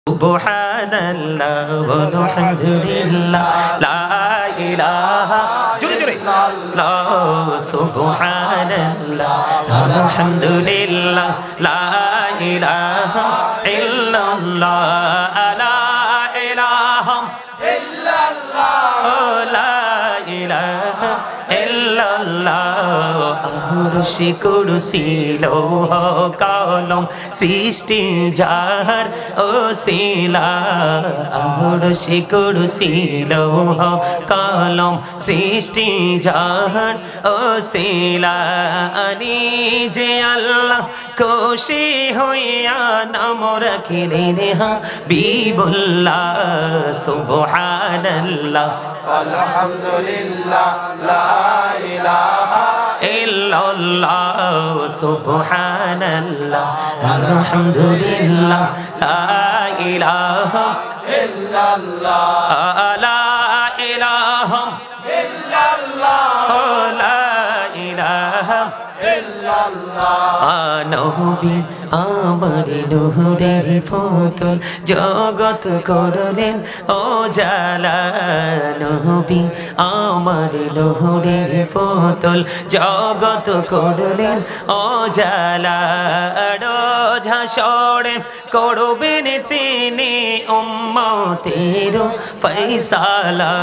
সুবহানাল্লাহ ওয়ালহামদুলিল্লাহ লা ইলাহা জোরে জোরে ইল্লাল্লাহ সুবহানাল্লাহ আলহামদুলিল্লাহ লা ইলাহা ইল্লাল্লাহ লা ইলাহা ইল্লাল্লাহ লা ইলাহা ইল্লাল্লাহ আরশে কুরসি লৌহ কলম সৃষ্টি যার ওসিলা আরশে কুরসি লৌহ কলম সৃষ্টি যার ওসিলা আনি যে আল্লাহ খুশি হইয়া নাম রাখিলেন হাবিবুল্লাহ সুবহানাল্লাহ আলহামদুলিল্লাহ লা ইলাহা ইল্লাল্লাহ সুবহানাল্লাহ আলহামদুলিল্লাহ লা ইলাহা ইল্লাল্লাহ লা ইলাহা ইল্লাল্লাহ লা ইলাহা ইল্লাল্লাহ নবী আমার নূরের পুতুল জগৎ করলেন ও জালা নবী আমার নূরের পুতুল জগৎ করলেন ও জালা রোজ হাসরে করবেন তিনি উম্মতের ফয়সালা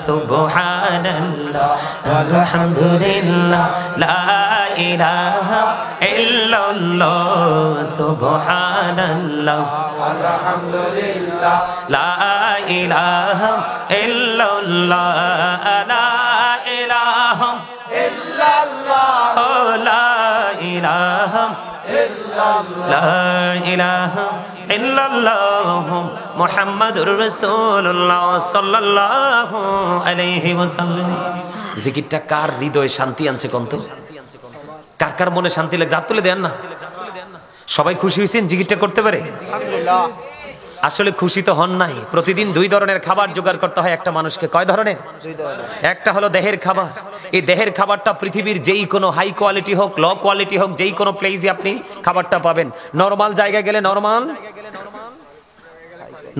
সুবহানাল্লাহ আলহামদুলিল্লাহ লা ইলাহা ইল্লাল্লাহ সুবহানাল্লাহ আলহামদুলিল্লাহ লা ইলাহা ইল্লাল্লাহ লা ইলাহা ইল্লাল্লাহ লা ইলাহা ইল্লাল্লাহ লা ইলাহা ইল্লাল্লাহ মুহাম্মাদুর রাসূলুল্লাহ সাল্লাল্লাহু আলাইহি ওয়াসাল্লাম। জিকিরটা কার হৃদয়ে শান্তি আনছে কোন তো? কার কার মনে শান্তি লাগে? হাত তুলে দেন না। সবাই খুশি হয়েছেন জিকিরটা করতে পারে? আলহামদুলিল্লাহ। আসলে খুশি তো হন নাই। প্রতিদিন দুই ধরনের খাবার জোগাড় করতে হয় একটা মানুষকে। কয় ধরনের? একটা হলো দেহের খাবার। এই দেহের খাবারটা পৃথিবীর যেই কোনো হাই কোয়ালিটি হোক, লো কোয়ালিটি হোক, যেই কোনো প্লেসে আপনি খাবারটা পাবেন। নরমাল জায়গায় গেলে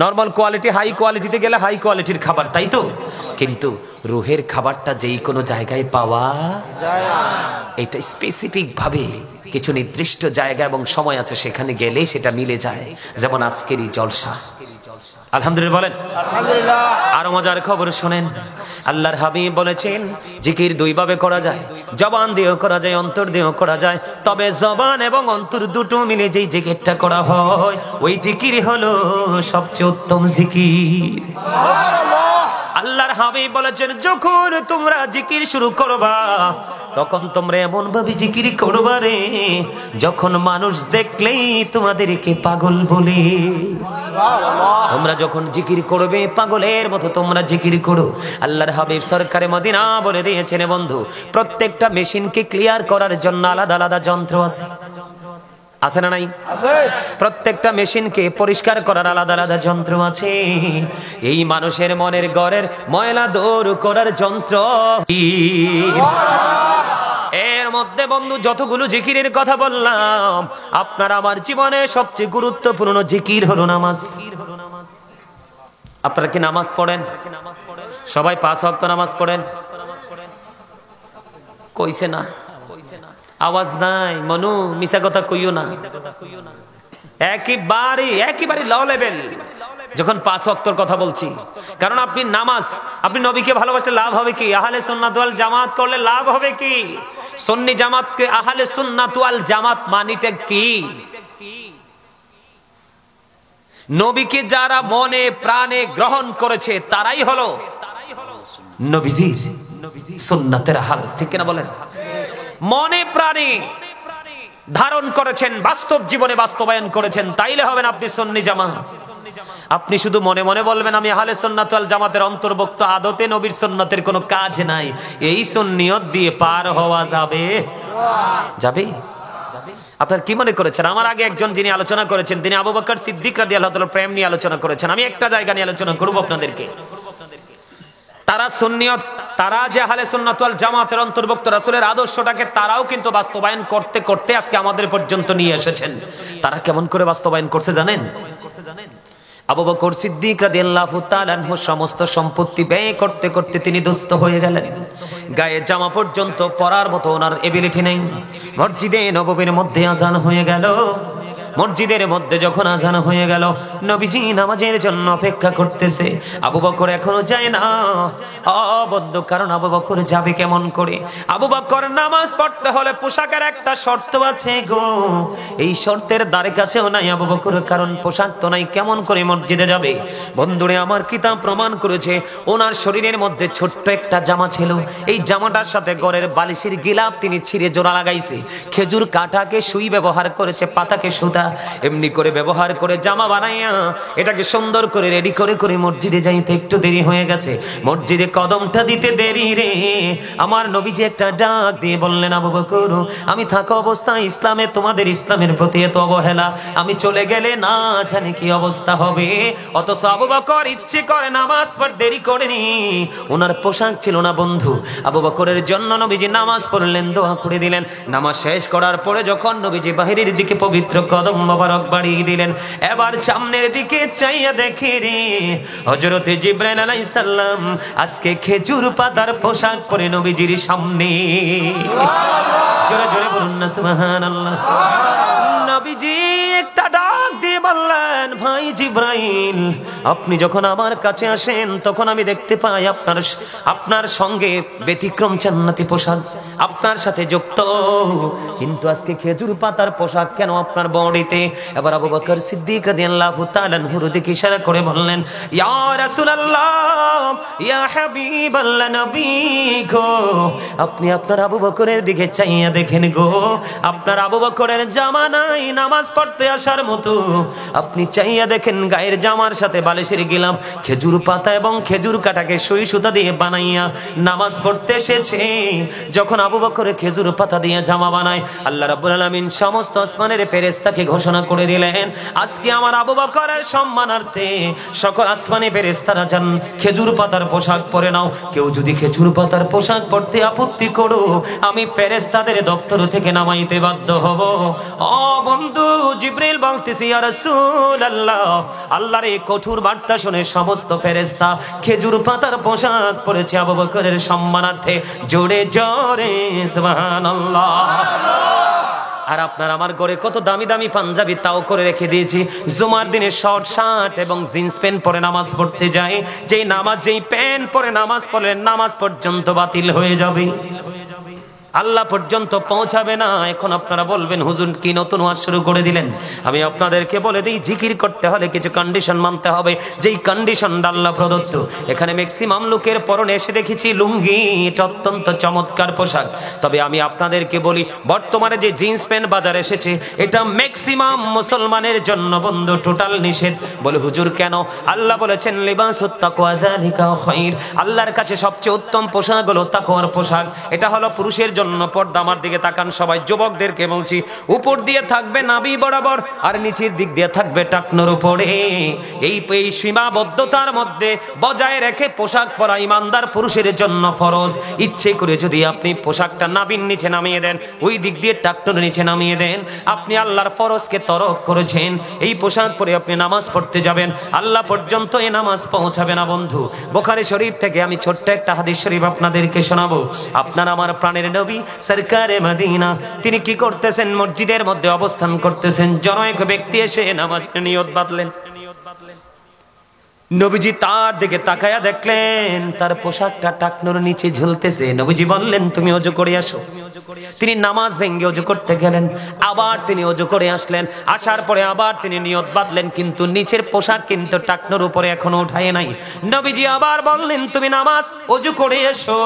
নরমাল কোয়ালিটি, হাই কোয়ালিটিতে গেলে হাই কোয়ালিটির খাবার, তাই তো? কিন্তু রুহের খাবারটা যেই কোনো জায়গায় পাওয়া এটা স্পেসিফিক ভাবে কিছু নির্দিষ্ট জায়গা এবং সময় আছে, সেখানে গেলে সেটা মিলে যায়। যেমন আজকেরই জলসা। আলহামদুলিল্লাহ বলেন। আলহামদুলিল্লাহ। আরো মজার খবর শোনেন, আল্লাহর হাবিব বলেছেন জিকির দুই ভাবে করা যায়, জবান দিয়েও করা যায়, অন্তর দিয়েও করা যায়। তবে জবান এবং অন্তর দুটো মিলে যেই জিকিরটা করা হয় ওই জিকির হলো সবচেয়ে উত্তম জিকির। আল্লাহর হাবিব বলেছেন যখন তোমরা জিকির শুরু করবা তখন তোমরা এমন ভাবে জিকির করবা রে যখন মানুষ দেখলেই তোমাদেরকে পাগল বলে। তোমরা যখন জিকির করবে পাগলের মতো তোমরা জিকির করো। আল্লাহর হাবিব সরকারে মদিনা বলে দিয়েছেন বন্ধু, প্রত্যেকটা মেশিনকে ক্লিয়ার করার জন্য আলাদা আলাদা যন্ত্র আছে। আছে না নাই? প্রত্যেকটা মেশিনকে পরিষ্কার করার আলাদা আলাদা যন্ত্র আছে। এই মানুষের মনের ঘরের ময়লা দূর করার যন্ত্র এর মধ্যে বন্ধু যতগুলো জিকিরের কথা বললাম, আপনার আমার জীবনে সবচেয়ে গুরুত্বপূর্ণ জিকির হলো নামাজ। আপনারা কি নামাজ পড়েন? সবাই 5 ওয়াক্ত নামাজ পড়েন? কইছে না? আওয়াজ নাই মনু, মিছা কথা কইও না। একেবারে লো লেভেল যখন 5 ওয়াক্তর কথা বলছি। কারণ আপনি নামাজ, আপনি নবীকে ভালোবাসলে লাভ হবে কি? আহলে সুন্নাত ওয়াল জামাত করলে লাভ হবে কি? সুন্নি জামাতকে আহলে সুন্নাত ওয়াল জামাত মানিটা কি? নবীকে যারা মনে প্রাণে গ্রহণ করেছে তারাই হলো নবীজির সুন্নাতের আহল। ঠিক কিনা বলেন? মনে প্রাণে ধারণ করেছেন, বাস্তব জীবনে বাস্তবায়ন করেছেন, তাইলে হবেন আপনি সুন্নি জামাত। আপনি শুধু মনে মনে বলবেন আমি আহলে সুন্নাত ওয়াল জামাতের অন্তর্ভুক্ত, আদতে নবীর সুন্নাতের কোনো কাজ নাই, এই সুন্নিয়ত দিয়ে পার হওয়া যাবে? আপনার কি মনে করেছেন? আমার আগে একজন যিনি আলোচনা করেছেন তিনি আবু বকর সিদ্দিক রাদিয়াল্লাহু তাআলা প্রেম নিয়ে আলোচনা করেছেন। আমি একটা জায়গা নিয়ে আলোচনা করব আপনাদেরকে। তারা সুন্নিয়ত, তারা যে আহলে সুন্নাত ওয়াল জামাতের অন্তর্ভুক্ত, রাসূলের আদর্শটাকে তারাও কিন্তু বাস্তবায়ন করতে করতে আজকে আমাদের পর্যন্ত নিয়ে এসেছেন। তারা কেমন করে বাস্তবায়ন করছে জানেন? আবু বকর সিদ্দিক রাদিয়াল্লাহু তাআলা আনহু সমস্ত সম্পত্তি ব্যয় করতে করতে তিনি দুস্থ হয়ে গেলেন। গায়ে জামা পর্যন্ত পরার মতো ওনার এবিলিটি নেই। মসজিদে নববীর মধ্যে আজান হয়ে গেল। মসজিদের মধ্যে যখন আজান হয়ে গেল, নবীজি নামাজের জন্য অপেক্ষা করতেছে। আবু বকর এখনো যায় না। বন্ধ, কারণ আবু বকর যাবে কেমন করে? আবু বকর নামাজ পড়তে হলে পোশাকের একটা শর্ত আছে গো। এই শর্তের দ্বারে কাছেও নাই আবু বকর, কারণ পোশাক তো নাই, কেমন করে মসজিদে যাবে? বন্ধুরে আমার কিতাব প্রমাণ করেছে ওনার শরীরের মধ্যে ছোট্ট একটা জামা ছিল। এই জামাটার সাথে ঘরের বালিশের গিলাপ তিনি ছিঁড়ে জোড়া লাগাইছে। খেজুর কাটাকে সুই ব্যবহার করেছে, পাতাকে সুতা, এমনি করে ব্যবহার করে জামা বানাইয়া এটাকে সুন্দর করে রেডি করে করে মসজিদে যাইতে একটু দেরি হয়ে গেছে। মসজিদে কদমটা দিতে দেরি রে, আমার নবীজি একটা ডাক দিয়ে বললেন, আবু বকর, আমি থাকা অবস্থায় ইসলামে তোমাদের ইসলামের প্রতি এত অবহেলা, আমি চলে গেলে না জানি কি অবস্থা হবে। অথচ আবু বকর ইচ্ছে করে নামাজ পড় দেরি করেনি। ওনার পোশাক ছিল না বন্ধু। আবু বকরের জন্য নবীজি নামাজ পড়লেন, দোয়া করে দিলেন। নামাজ শেষ করার পরে যখন নবীজি বাহিরের দিকে পবিত্র কদম মোবারক বাড়িয়ে দিলেন, এবার সামনের দিকে চাইয়া দেখে রে, হযরতে জিবরাইল আলাইহিস সালাম আজকে খেজুর পাতার পোশাক পরে নবীজির সামনে। জোরে জোরে বলুন না সুবহানাল্লাহ। নবীজি একটা ডাক দিয়ে বললেন, ভাই জিবরাইল, আপনি যখন আমার কাছে আসেন তখন আমি দেখতে পাই আপনার সঙ্গে ব্যতিক্রম জান্নাতি পোশাক আপনার সাথে যুক্ত, কিন্তু আজকে খেজুর পাতার পোশাক কেন আপনার বডিতে? এবার আবু বকর সিদ্দিক রাদিয়াল্লাহু তাআলা আনহুর দিকে ইশারা করে বললেন, ইয়া রাসূলুল্লাহ, ইয়া হাবিবাল্লাহ, নবী গো, আপনি আপনার আবু বকরের দিকে চাইয়া দেখেন গো, আপনার আবু বকরের জামা নাই নামাজ পড়তে আসার মতো। আপনি চাইয়া দেখেন গায়ের জামার সাথে বালিশের গিলাম খেজুর পাতা এবং খেজুর কাটাকে সুই সুতা দিয়ে বানাইয়া নামাজ পড়তে এসেছে। যখন আবু বকর খেজুর পাতা দিয়ে জামা বানায়, আল্লাহ রাব্বুল আলামিন সমস্ত আসমানের ফেরেশতাকে ঘোষণা করে দিলেন, আজকে আমার আবু বকরের সম্মানার্থে সকল আসমানি ফেরেশতারা যান খেজুর পাতার পোশাক পরে নাও। কেউ যদি খেজুর পাতার পোশাক পরতে আপত্তি করো, আমি ফেরেশতাদের দপ্তর থেকে নামাইতে বাধ্য হব। ও বন্ধু, জিবরিল বলতেছি, ইয়া রাসূলুল্লাহ, আল্লাহর এই কঠোর বার্তা শুনে সমস্ত ফেরেশতা খেজুর পাতার পোশাক পরেছে আবু বকরের সম্মানার্থে। জোরে জোরে সুবহানাল্লাহ। আর আপনার আমার ঘরে কত দামি দামি পাঞ্জাবি তাও করে রেখে দিয়েছি। জুমার দিনে শর্ট শার্ট এবং জিন্স প্যান্ট পরে নামাজ পড়তে যায়, যেই প্যান্ট পরে নামাজ পড়লে নামাজ পর্যন্ত বাতিল হয়ে যাবে, আল্লাহ পর্যন্ত পৌঁছাবে না। এখন আপনারা বলবেন, হুজুর কি নতুন ওয়াজ শুরু করে দিলেন? আমি আপনাদেরকে বলে দিই, জিকির করতে হলে কিছু কন্ডিশন মানতে হবে, যেই কন্ডিশনটা আল্লাহ প্রদত্ত। এখানে ম্যাক্সিমাম লোকের পরনে এসে দেখেছি লুঙ্গি, এটা অত্যন্ত চমৎকার পোশাক। তবে আমি আপনাদেরকে বলি, বর্তমানে যে জিন্স প্যান্ট বাজার এসেছে, এটা ম্যাক্সিমাম মুসলমানের জন্য বন্ধু টোটাল নিষেধ। বলে হুজুর কেন? আল্লাহ বলেছেন, লিবাসুত তাকওয়া যালিকা খায়র, আল্লাহর কাছে সবচেয়ে উত্তম পোশাক হলো তাকওয়ার পোশাক। এটা হলো পুরুষের জন্য পর্দা। আমার দিকে তাকান সবাই, যুবকদেরকে বলছি, উপর দিয়ে থাকবে নাভি বরাবর আর নিচের দিক দিয়ে থাকবে টাকনোর উপরে। এই সীমাবদ্ধতার মধ্যে বজায় রেখে পোশাক পরা ইমানদার পুরুষের জন্য ফরজ। ইচ্ছে করে যদি আপনি পোশাকটা নাভির নিচে নামিয়ে দেন, ওই দিক দিয়ে টাকনোর নিচে নামিয়ে দেন, আপনি আল্লাহর ফরজকে তরক করেছেন। এই পোশাক পরে আপনি নামাজ পড়তে যাবেন, আল্লাহ পর্যন্ত এই নামাজ পৌঁছাবে না বন্ধু। বুখারী শরীফ থেকে আমি ছোট্ট একটা হাদিস শরীফ আপনাদেরকে শোনাবো। আপনার আমার প্রাণের নবী সরকারে মদিনা, তিনি কি করতেছেন? মসজিদের মধ্যে অবস্থান করতেছেন। জনৈক ব্যক্তি এসে নামাজের নিয়ত বাঁধলেন। নবীজি তার দিকে তাকায়া দেখলেন তার পোশাকটা টাকনোর নিচে ঝুলতেছে। নবীজি বললেন, তুমি ওযু করে আসো। তিনি নামাজ ভেঙে ওযু করতে গেলেন, আবার তিনি ওযু করে আসলেন। আসার পরে আবার তিনি নিয়ত বাঁধলেন, কিন্তু নিচের পোশাক কিন্তু টাকনোর উপরে এখনো উঠায় নাই। নবীজি আবার বললেন, তুমি নামাজ ওযু করে এসো।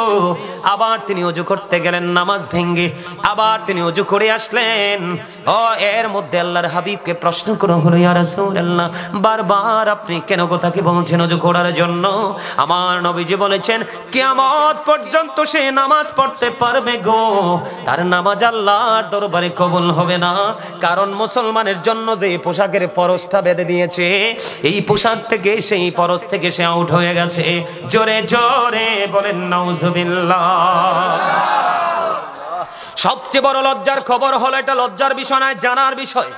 আবার তিনি ওযু করতে গেলেন নামাজ ভেঙে, আবার তিনি ওযু করে আসলেন। এর মধ্যে আল্লাহর হাবিবকে প্রশ্ন করা হলো, ইয়া রাসূলুল্লাহ, বারবার আপনি কেন কথাকে বলছেন ওযু করার জন্য? আমার নবীজি বলেছেন, কিয়ামত পর্যন্ত সে নামাজ পড়তে পারবে গো, তার নামাজ আল্লাহর দরবারে কবুল হবে না। কারণ মুসলমানের জন্য যে পোশাকের ফরজটা বেঁধে দিয়েছে, এই পোশাক থেকে, সেই ফরজ থেকে সে আউট হয়ে গেছে। জোরে জোরে বলেন নাউজুবিল্লাহ। সবচেয়ে বড় লজ্জার খবর হলো, এটা লজ্জার বিষয় নয়, জানার বিষয়।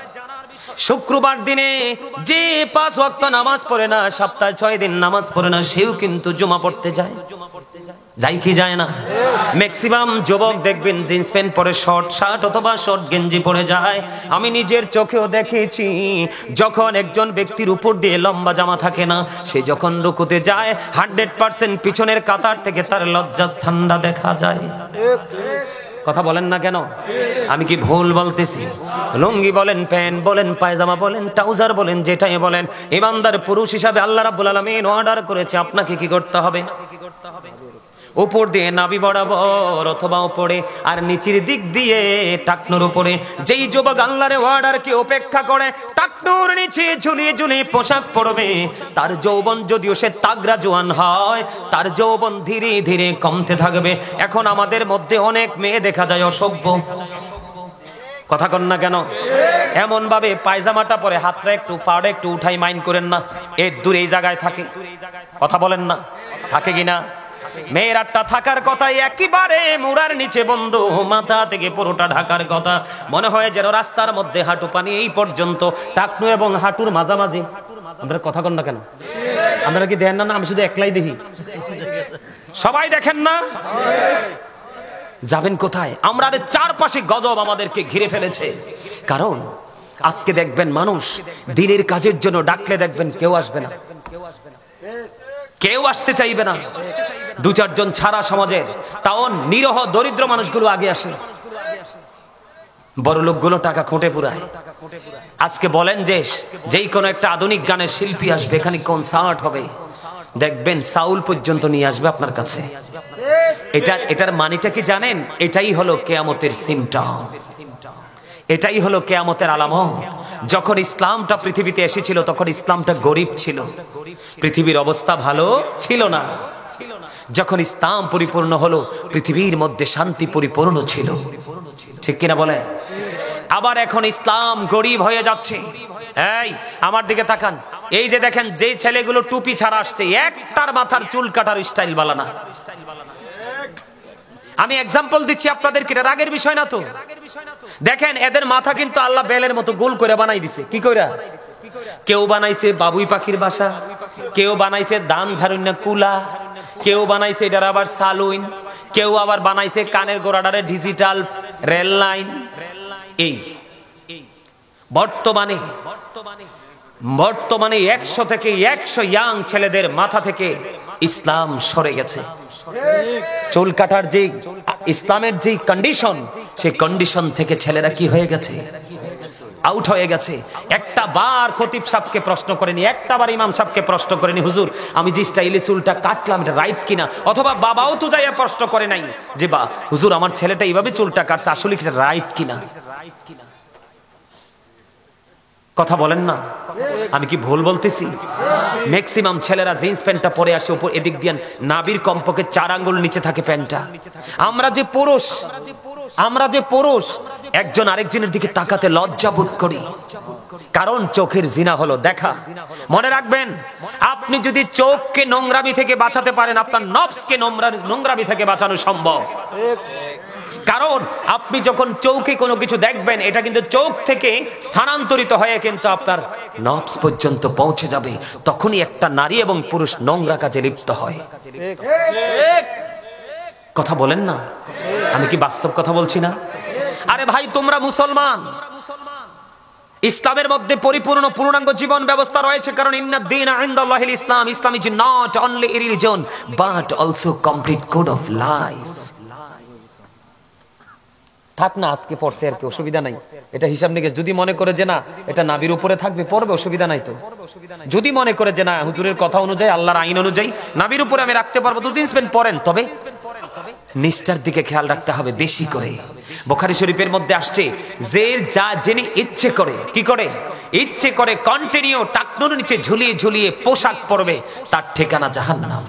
শুক্রবার দিনে যে 5 ওয়াক্ত নামাজ পড়ে না, সপ্তাহে 6 দিন নামাজ পড়ে না, সেও কিন্তু জুমা পড়তে যায়। যাই কি যায় না? ম্যাক্সিমাম যুবক দেখবেন জিন্স প্যান্ট পরে, শর্ট শার্ট অথবা শর্ট গেঞ্জি পরে যায়। আমি নিজের চোখেও দেখেছি, যখন একজন ব্যক্তির উপর দিয়ে লম্বা জামা থাকে না, সে যখন রুকুতে যায় 100% পিছনের কাতার থেকে তার লজ্জাস্থানটা দেখা যায়। কথা বলেন না কেন? আমি কি ভুল বলতেছি? লুঙ্গি বলেন, প্যান্ট বলেন, পায়জামা বলেন, ট্রাউজার বলেন, যেটাই বলেন, ইমানদার পুরুষ হিসাবে আল্লাহ রাব্বুল আলামিন অর্ডার করেছে আপনাকে কি করতে হবে? উপর দিয়ে নাভি বরাবর অথবা উপরে আর নিচের দিক দিয়ে টাকনুর উপরে। যেই যুবক আল্লাহর অর্ডারকে উপেক্ষা করে টাকনুর নিচে ঝুলিয়ে ঝুলিয়ে পোশাক পরবে, তার যৌবন যদিও সে তাগড়া জোয়ান হয়, তার যৌবন ধীরে ধীরে কমতে থাকবে। এখন আমাদের মধ্যে অনেক মেয়ে দেখা যায় অসভ্য। কথা কন না কেন? এমন ভাবে পায়জামাটা পরে হাতটা একটু পাড়ে একটু উঠাই, মাইন্ড করেন না, এর দূরে এই জায়গায় থাকে। কথা বলেন না, থাকে কিনা? মেয়েরাটা থাকার কথা একেবারে মুড়ার নিচে বন্ধ, মাথা থেকে পুরোটা ঢাকার কথা। মনে হয় যেন রাস্তার মধ্যে হাঁটু পানি এই পর্যন্ত, টাকনু এবং হাঁটুর মাঝামাঝি। আপনারা কথা কন না কেন? আপনারা কি দেখেন না? আমি শুধু একলাই দেখি, সবাই দেখেন না? যাবেন কোথায়? আমরা চারপাশে গজব আমাদেরকে ঘিরে ফেলেছে। কারণ আজকে দেখবেন মানুষ দিনের কাজের জন্য ডাকলে দেখবেন কেউ আসবে না, কেউ আসতে চাইবে না। 2-4 জন ছাড়া সমাজের, তাও নিরহ দরিদ্র মানুষগুলো আগে আসে, বড় লোকগুলো টাকা খুঁটে পুরায়। আজকে বলেন যে যেই কোনো একটা আধুনিক গানের শিল্পী আসবে, এখানে কনসার্ট হবে, দেখবেন সাউল পর্যন্ত নিয়ে আসবে আপনার কাছে। এটার মানেটা কি জানেন? এটাই হলো কিয়ামতের সিমটম, এটাই হলো কিয়ামতের আলামত। যখন ইসলামটা পৃথিবীতে এসেছিল তখন ইসলামটা গরিব ছিল, পৃথিবীর অবস্থা ভালো ছিল না। যখন ইসলাম পরিপূর্ণ হলো পৃথিবীর মধ্যে শান্তি পরিপূর্ণ ছিল। ঠিক কিনা বলে? আবার এখন ইসলাম গরিব হয়ে যাচ্ছে। এই আমার দিকে তাকান, এই যে দেখেন যে ছেলেগুলো টুপি ছাড়া আসছে, একটার মাথার চুল কাটার স্টাইল বালা না। আমি এক্সাম্পল দিচ্ছি আপনাদের, কি রাগের বিষয় না তো? দেখেন এদের মাথা কিন্তু আল্লাহ বেলের মতো গোল করে বানাই দিছে। কি কইরা? কেউ বানাইছে বাবুই পাখির বাসা, কেউ বানাইছে দান ঝাড়ুন্না কুলা, কেউ বানাইছে এটার আবার সালুইন, কেউ আবার বানাইছে কানের গোড়াটারে ডিজিটাল রেল লাইন। এই বর্তমানে 100 থেকে 100 ইয়াং ছেলেদের মাথা থেকে ইসলাম সরে গেছে। চুল কাটার যে ইসলামের যে কন্ডিশন, সেই কন্ডিশন থেকে ছেলেরা কি হয়ে গেছে? আউট হয়ে গেছে। একটা বার খতিব সাহেবকে প্রশ্ন করেনি, একটা বার ইমাম সাহেবকে প্রশ্ন করেনি, হুজুর আমি যে স্টাইলে চুলটা কাটলাম এটা রাইট কিনা? অথবা বাবাও তো যাইয়া প্রশ্ন করে নাই যে বা হুজুর আমার ছেলেটা এইভাবে চুলটা কাটছে, আসলে কি রাইট কিনা? কথা বলেন না, আমি কি ভুল বলতেছি? ম্যাক্সিমাম ছেলেরা জিন্স প্যান্টটা পরে আসে, উপর এদিক দিয়ে নাভির কমপক্ষে 4 আঙ্গুল নিচে থাকে প্যান্টটা। আমরা যে পুরুষ একজন আরেকজনের দিকে তাকাতে লজ্জা বোধ করি, কারণ চোখের জিনা হলো দেখা। মনে রাখবেন, আপনি যদি চোখকে নোংরামি থেকে বাঁচাতে পারেন, আপনার নফসকে নোংরামি থেকে বাঁচানো সম্ভব। কারণ আপনি যখন চোখে কোনো কিছু দেখবেন, এটা কিন্তু চোখ থেকে স্থানান্তরিত হয়ে কিন্তু আপনার নফস পর্যন্ত পৌঁছে যাবে। তখনই একটা নারী এবং পুরুষ নোংরা কাজে লিপ্ত হয়। কথা বলেন না, আমি কি বাস্তব কথা বলছি না? আরে ভাই, তোমরা মুসলমান, ইসলামের মধ্যে পরিপূর্ণ পূর্ণাঙ্গ জীবন ব্যবস্থা রয়েছে। কারণ ইন্নাদ দীনা ইনদাল্লাহিল ইসলাম, Islam is not only a religion but also complete code of life. থাক না, আজকে পড়ছে আর কি, অসুবিধা নাই। এটা হিসাব নিকেশ যদি মনে করে যে না এটা নাবির উপরে থাকবে, পড়বে, অসুবিধা নাই তো। যদি মনে করে যে না হুজুরের কথা অনুযায়ী, আল্লাহর আইন অনুযায়ী নাবির উপরে আমি রাখতে পারবো, তো জিন্স প্যান্ট পরেন। তবে নিষ্ঠার দিকে খেয়াল রাখতে হবে বেশি করে। বুখারী শরীফের মধ্যে আসছে যে যিনি ইচ্ছে করে, কি করে? ইচ্ছে করে কন্টিনিউ টাকনুর নিচে ঝুলিয়ে ঝুলিয়ে পোশাক পরবে, তার ঠিকানা জাহান্নাম।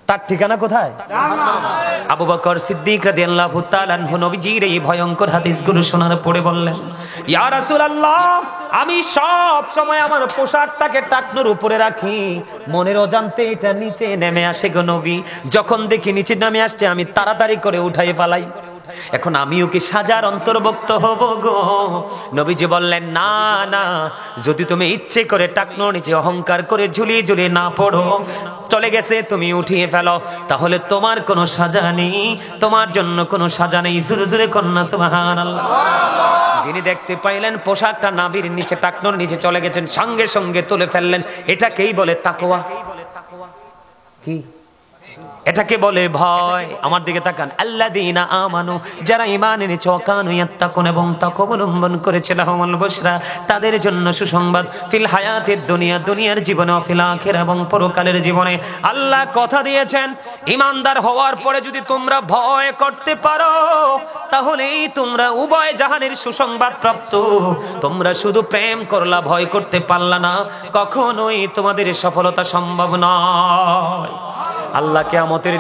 তার ঠিকানা কোথায়? আবু বকর সিদ্দিক রাদিয়াল্লাহু তাআলা আনহু নবীজির এই ভয়ঙ্কর হাদিসগুলো শোনার পরে বললেন, ইয়া রাসূলুল্লাহ, আমি সব সময় আমার পোশাকটাকে টাকনুর উপরে রাখি, মনের অজান্তে এটা নিচে নেমে আসে গো নবী। যখন দেখি নিচে নেমে আসছে আমি তাড়াতাড়ি করে উঠাই ফেলাই। এখন আমিও কি সাজার অন্তর্ভুক্ত হব গো? নবীজি বললেন, না না, যদি তুমি ইচ্ছে করে টাকনোর নিচে অহংকার করে ঝুলিয়ে ঝুলিয়ে না পড়ো, চলে গেছে তুমি উঠিয়ে ফেলো, তাহলে তোমার কোনো সাজা নেই, তোমার জন্য কোনো সাজা নেই। জোরে জোরে কন্যা সুবহানাল্লাহ। যিনি দেখতে পাইলেন পোশাকটা নাভির নিচে টাকনোর নিচে চলে গেছেন, সঙ্গে সঙ্গে তুলে ফেললেন। এটাকেই বলে তাকওয়া। কি এটাকে বলে ভয়। আমার দিকে তাকান। আল্লাযীনা আমানু, যারা ঈমান এনেছে, ওয়াকানু ইয়াত্তাকুন, এবং তাকওয়া অবলম্বন করেছে, লাহুমুল বুশরা, তাদের জন্য সুসংবাদ, ফিল হায়াতিদ দুনিয়া, দুনিয়ার জীবনে, ফিল আখিরা, এবং পরকালের জীবনে। আল্লাহ কথা দিয়েছেন, ঈমানদার হওয়ার পরে যদি তোমরা ভয় করতে পারো, তাহলেই তোমরা উভয় জাহানের সুসংবাদ প্রাপ্ত। তোমরা শুধু প্রেম করলা, ভয় করতে পারলা না, কখনোই তোমাদের সফলতা সম্ভব নয়। আল্লাহ কিয়ামতের দিন